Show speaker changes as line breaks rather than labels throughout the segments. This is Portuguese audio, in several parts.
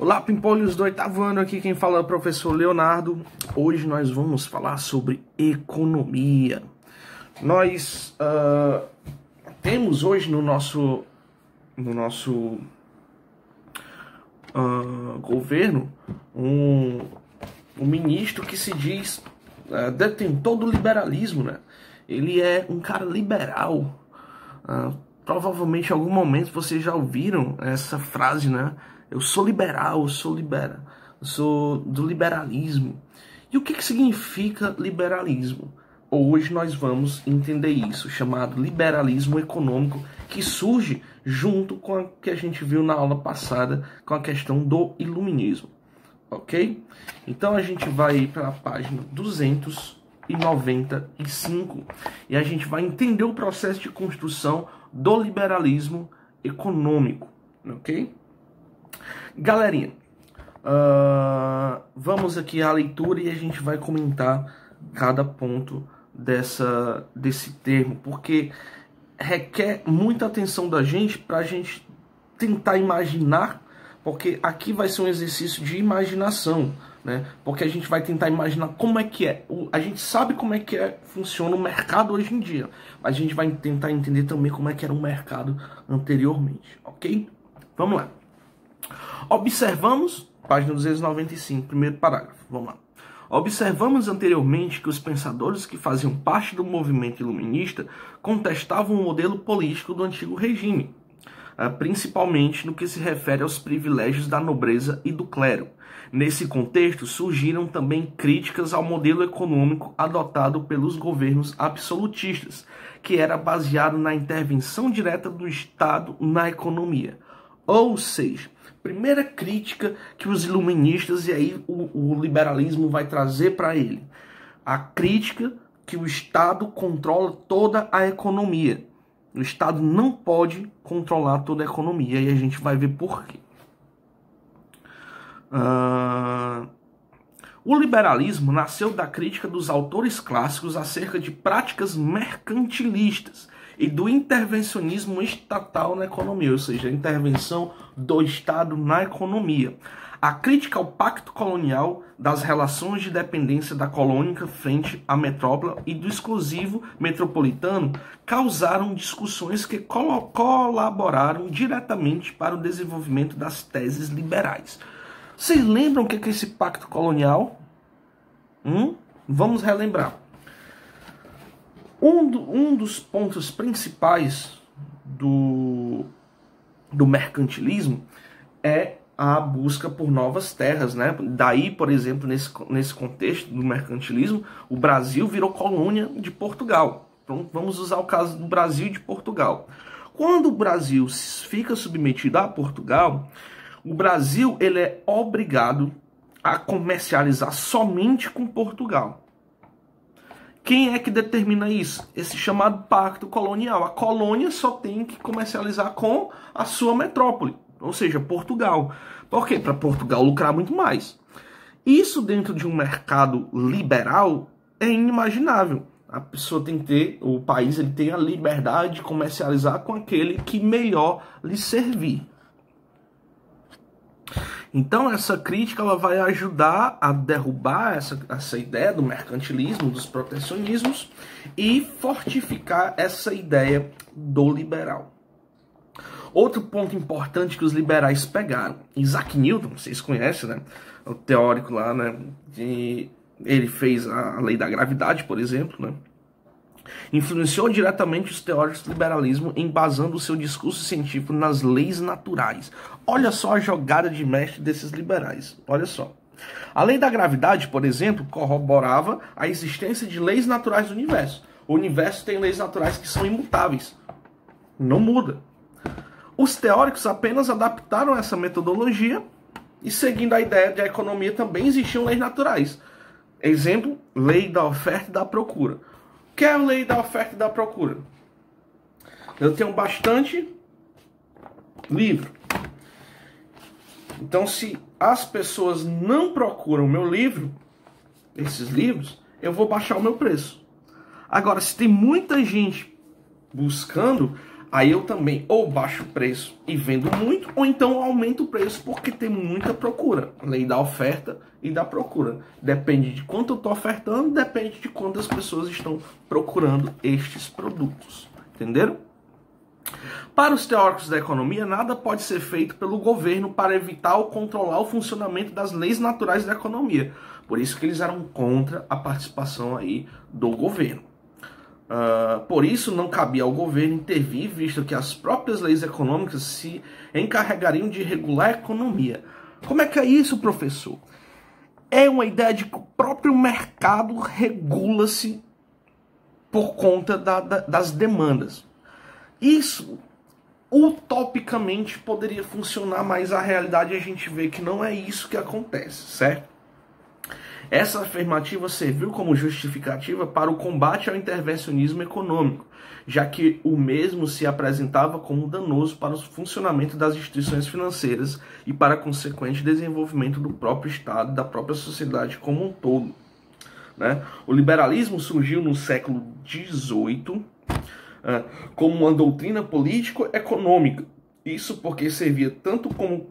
Olá, pimpolhos do oitavo ano, aqui quem fala é o professor Leonardo. Hoje nós vamos falar sobre economia. Nós temos hoje no nosso governo um ministro que se diz detentor do liberalismo, né? Ele é um cara liberal. Provavelmente em algum momento vocês já ouviram essa frase, né? Eu sou liberal, eu sou do liberalismo. E o que significa liberalismo? Hoje nós vamos entender isso, chamado liberalismo econômico, que surge junto com o que a gente viu na aula passada, com a questão do iluminismo. Ok? Então a gente vai para a página 295 e a gente vai entender o processo de construção do liberalismo econômico. Ok? Galerinha, vamos aqui à leitura e a gente vai comentar cada ponto desse termo, porque requer muita atenção da gente para a gente tentar imaginar, porque aqui vai ser um exercício de imaginação, né? Porque a gente vai tentar imaginar como é que é. A gente sabe como é que funciona o mercado hoje em dia, mas a gente vai tentar entender também como é que era o mercado anteriormente, ok? Vamos lá. Observamos, página 295, primeiro parágrafo, vamos lá. Observamos anteriormente que os pensadores que faziam parte do movimento iluminista contestavam o modelo político do antigo regime, principalmente no que se refere aos privilégios da nobreza e do clero. Nesse contexto, surgiram também críticas ao modelo econômico adotado pelos governos absolutistas, que era baseado na intervenção direta do Estado na economia. Ou seja, primeira crítica que os iluministas e aí o liberalismo vai trazer para ele. A crítica que o Estado controla toda a economia. O Estado não pode controlar toda a economia e a gente vai ver por quê. O liberalismo nasceu da crítica dos autores clássicos acerca de práticas mercantilistas e do intervencionismo estatal na economia, ou seja, a intervenção do Estado na economia. A crítica ao pacto colonial, das relações de dependência da colônia frente à metrópole e do exclusivo metropolitano causaram discussões que colaboraram diretamente para o desenvolvimento das teses liberais. Vocês lembram o que é esse pacto colonial? Vamos relembrar. Um dos pontos principais do mercantilismo é a busca por novas terras, né? Daí, por exemplo, nesse contexto do mercantilismo, o Brasil virou colônia de Portugal. Então, vamos usar o caso do Brasil e de Portugal. Quando o Brasil fica submetido a Portugal, o Brasil ele é obrigado a comercializar somente com Portugal. Quem é que determina isso? Esse chamado pacto colonial. A colônia só tem que comercializar com a sua metrópole, ou seja, Portugal. Por quê? Para Portugal lucrar muito mais. Isso dentro de um mercado liberal é inimaginável. A pessoa tem que ter, o país ele tem a liberdade de comercializar com aquele que melhor lhe servir. Então essa crítica ela vai ajudar a derrubar essa ideia do mercantilismo, dos protecionismos e fortificar essa ideia do liberal. Outro ponto importante que os liberais pegaram, Isaac Newton, vocês conhecem, né? O teórico lá, né? Ele fez a lei da gravidade, por exemplo, né? Influenciou diretamente os teóricos do liberalismo, embasando o seu discurso científico nas leis naturais. Olha só a jogada de mestre desses liberais. Olha só. A lei da gravidade, por exemplo, corroborava a existência de leis naturais do universo. O universo tem leis naturais que são imutáveis. Não muda. Os teóricos apenas adaptaram essa metodologia e, seguindo a ideia de a economia, também existiam leis naturais. Exemplo, lei da oferta e da procura. O que é a lei da oferta e da procura? Eu tenho bastante livro. Então, se as pessoas não procuram meu livro, esses livros, eu vou baixar o meu preço. Agora, se tem muita gente buscando, Aí eu também ou baixo o preço e vendo muito, ou então aumento o preço porque tem muita procura. Lei da oferta e da procura. Depende de quanto eu estou ofertando, depende de quantas pessoas estão procurando estes produtos. Entenderam? Para os teóricos da economia, nada pode ser feito pelo governo para evitar ou controlar o funcionamento das leis naturais da economia. Por isso que eles eram contra a participação aí do governo. Por isso não cabia ao governo intervir, visto que as próprias leis econômicas se encarregariam de regular a economia. Como é que é isso, professor? É uma ideia de que o próprio mercado regula-se por conta das demandas. Isso, utopicamente, poderia funcionar, mas a realidade a gente vê que não é isso que acontece, certo? Essa afirmativa serviu como justificativa para o combate ao intervencionismo econômico, já que o mesmo se apresentava como danoso para o funcionamento das instituições financeiras e para consequente desenvolvimento do próprio Estado e da própria sociedade como um todo. Né? O liberalismo surgiu no século XVIII como uma doutrina político-econômica. Isso porque servia tanto como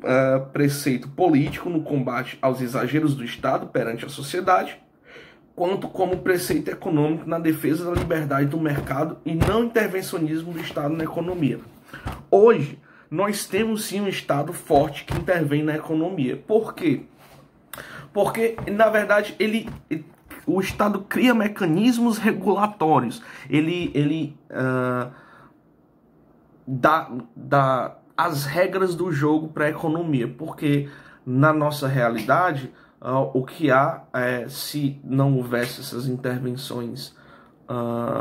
preceito político no combate aos exageros do Estado perante a sociedade, quanto como preceito econômico na defesa da liberdade do mercado e não intervencionismo do Estado na economia. Hoje, nós temos sim um Estado forte que intervém na economia. Por quê? Porque, na verdade, o Estado cria mecanismos regulatórios. Ele dá as regras do jogo para a economia, porque na nossa realidade o que há se não houvesse essas intervenções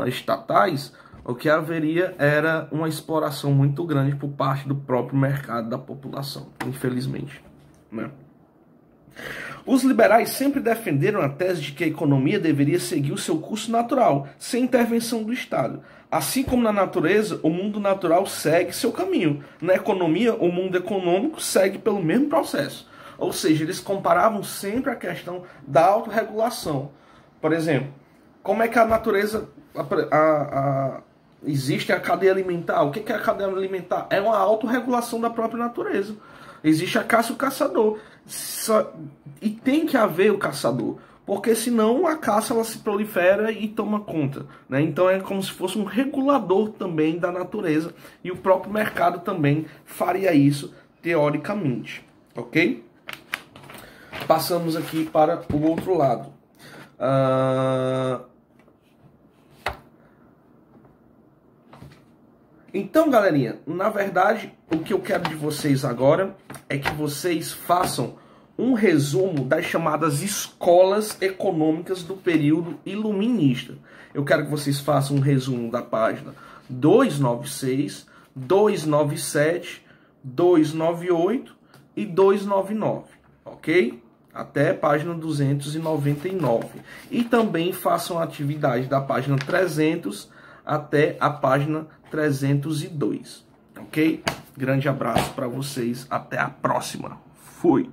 estatais, o que haveria era uma exploração muito grande por parte do próprio mercado da população, infelizmente, né? Os liberais sempre defenderam a tese de que a economia deveria seguir o seu curso natural, sem intervenção do Estado. Assim como na natureza, o mundo natural segue seu caminho. Na economia, o mundo econômico segue pelo mesmo processo. Ou seja, eles comparavam sempre a questão da autorregulação. Por exemplo, como é que a natureza... existe a cadeia alimentar. O que é a cadeia alimentar? É uma autorregulação da própria natureza. Existe a caça e o caçador. E tem que haver o caçador, porque senão a caça ela se prolifera e toma conta, né? Então é como se fosse um regulador também da natureza, e o próprio mercado também faria isso teoricamente, ok? Passamos aqui para o outro lado. Então, galerinha, na verdade, o que eu quero de vocês agora é que vocês façam um resumo das chamadas escolas econômicas do período iluminista. Eu quero que vocês façam um resumo da página 296, 297, 298 e 299, ok? Até a página 299. E também façam a atividade da página 300 até a página 302, ok? Grande abraço para vocês, até a próxima. Fui!